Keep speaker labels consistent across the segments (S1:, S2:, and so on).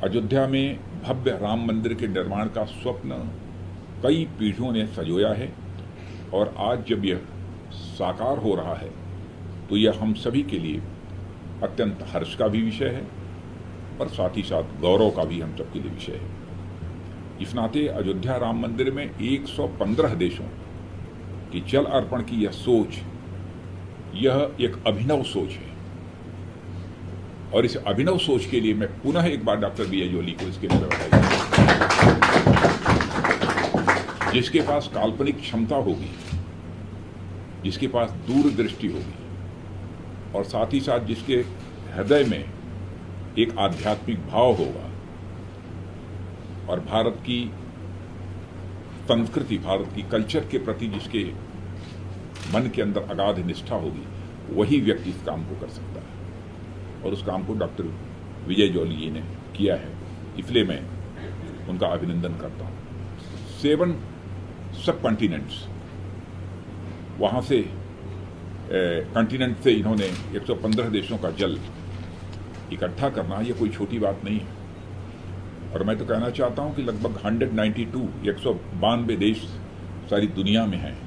S1: अयोध्या में भव्य राम मंदिर के निर्माण का स्वप्न कई पीढ़ियों ने संजोया है और आज जब यह साकार हो रहा है तो यह हम सभी के लिए अत्यंत हर्ष का भी विषय है और साथ ही साथ गौरव का भी हम सबके लिए विषय है। इस नाते अयोध्या राम मंदिर में 115 देशों की जल अर्पण की यह सोच, यह एक अभिनव सोच है और इस अभिनव सोच के लिए मैं पुनः एक बार डॉक्टर विजय जोली को इसके लिए बधाई, जिसके पास काल्पनिक क्षमता होगी, जिसके पास दूरदृष्टि होगी और साथ ही साथ जिसके हृदय में एक आध्यात्मिक भाव होगा और भारत की संस्कृति, भारत की कल्चर के प्रति जिसके मन के अंदर अगाध निष्ठा होगी, वही व्यक्ति इस काम को कर सकता है और उस काम को डॉक्टर विजय जोली जी ने किया है। इसलिए मैं उनका अभिनंदन करता हूँ। 7 सब कॉन्टिनेंट्स, वहाँ से कॉन्टिनेंट से इन्होंने 115 देशों का जल इकट्ठा करना, ये कोई छोटी बात नहीं है और मैं तो कहना चाहता हूँ कि लगभग 192 देश सारी दुनिया में हैं।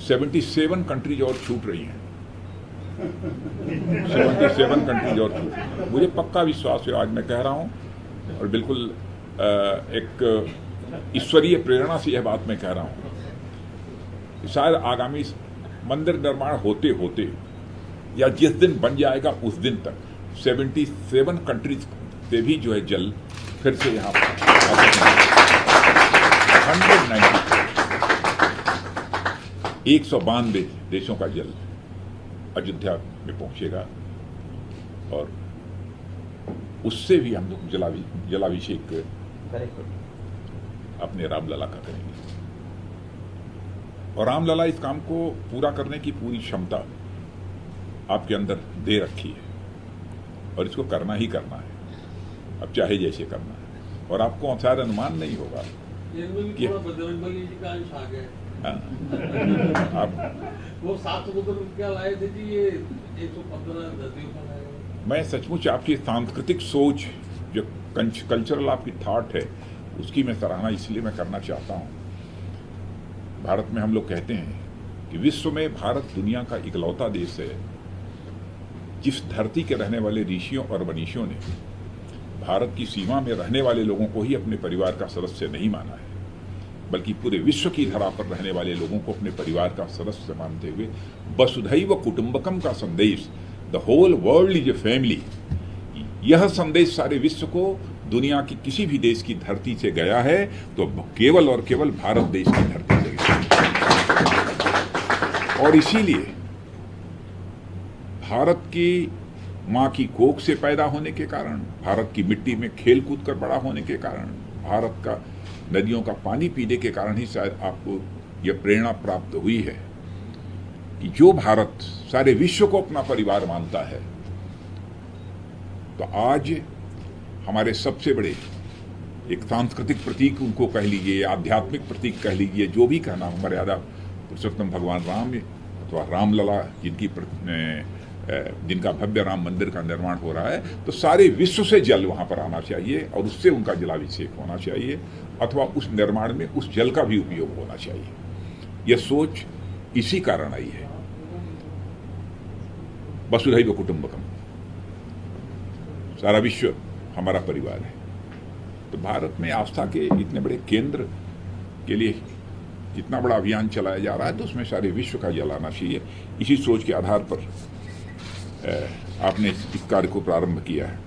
S1: 77 कंट्रीज और छूट रही हैं। 77 कंट्रीज और छूट रही हैं। मुझे पक्का विश्वास है, आज मैं कह रहा हूँ और बिल्कुल एक ईश्वरीय प्रेरणा से यह बात मैं कह रहा हूँ, शायद आगामी मंदिर निर्माण होते होते या जिस दिन बन जाएगा उस दिन तक 77 कंट्रीज से भी जो है जल फिर से यहाँ पर 192 देशों का जल अयोध्या में पहुंचेगा और उससे भी हम लोग जलाभिषेक अपने रामलला का करेंगे और रामलला इस काम को पूरा करने की पूरी क्षमता आपके अंदर दे रखी है और इसको करना ही करना है, अब चाहे जैसे करना है। और आपको शायद अनुमान नहीं होगा कि आप
S2: वो 700 रुपया लाए थे जी, ये 115 नदियों का लाए।
S1: मैं सचमुच आपकी सांस्कृतिक सोच, जो कल्चरल आपकी थॉट है, उसकी मैं सराहना इसलिए मैं करना चाहता हूँ। भारत में हम लोग कहते हैं कि विश्व में भारत दुनिया का इकलौता देश है जिस धरती के रहने वाले ऋषियों और मनीषियों ने भारत की सीमा में रहने वाले लोगों को ही अपने परिवार का सदस्य नहीं माना है, बल्कि पूरे विश्व की धरा पर रहने वाले लोगों को अपने परिवार का सदस्य मानते हुए वसुधैव कुटुंबकम का संदेश, the whole world is a family, यह संदेश सारे विश्व को दुनिया की किसी भी देश की धरती से गया है तो केवल और केवल भारत देश की धरती से गया और इसीलिए भारत की माँ की कोख से पैदा होने के कारण, भारत की मिट्टी में खेल कूद कर बड़ा होने के कारण, भारत का नदियों का पानी पीने के कारण ही शायद आपको यह प्रेरणा प्राप्त हुई है कि जो भारत सारे विश्व को अपना परिवार मानता है, तो आज हमारे सबसे बड़े एक सांस्कृतिक प्रतीक उनको कह लीजिए, आध्यात्मिक प्रतीक कह लीजिए, जो भी कहना, मर्यादा पुरुषोत्तम भगवान राम अथवा रामलला जिनका भव्य राम मंदिर का निर्माण हो रहा है, तो सारे विश्व से जल वहां पर आना चाहिए और उससे उनका जलाभिषेक होना चाहिए अथवा उस निर्माण में उस जल का भी उपयोग होना चाहिए। यह सोच इसी कारण आई है। वसुधैव कुटुंबकम, सारा विश्व हमारा परिवार है। तो भारत में आस्था के इतने बड़े केंद्र के लिए इतना बड़ा अभियान चलाया जा रहा है, तो उसमें सारे विश्व का जल आना चाहिए। इसी सोच के आधार पर आपने इस कार्य को प्रारंभ किया है।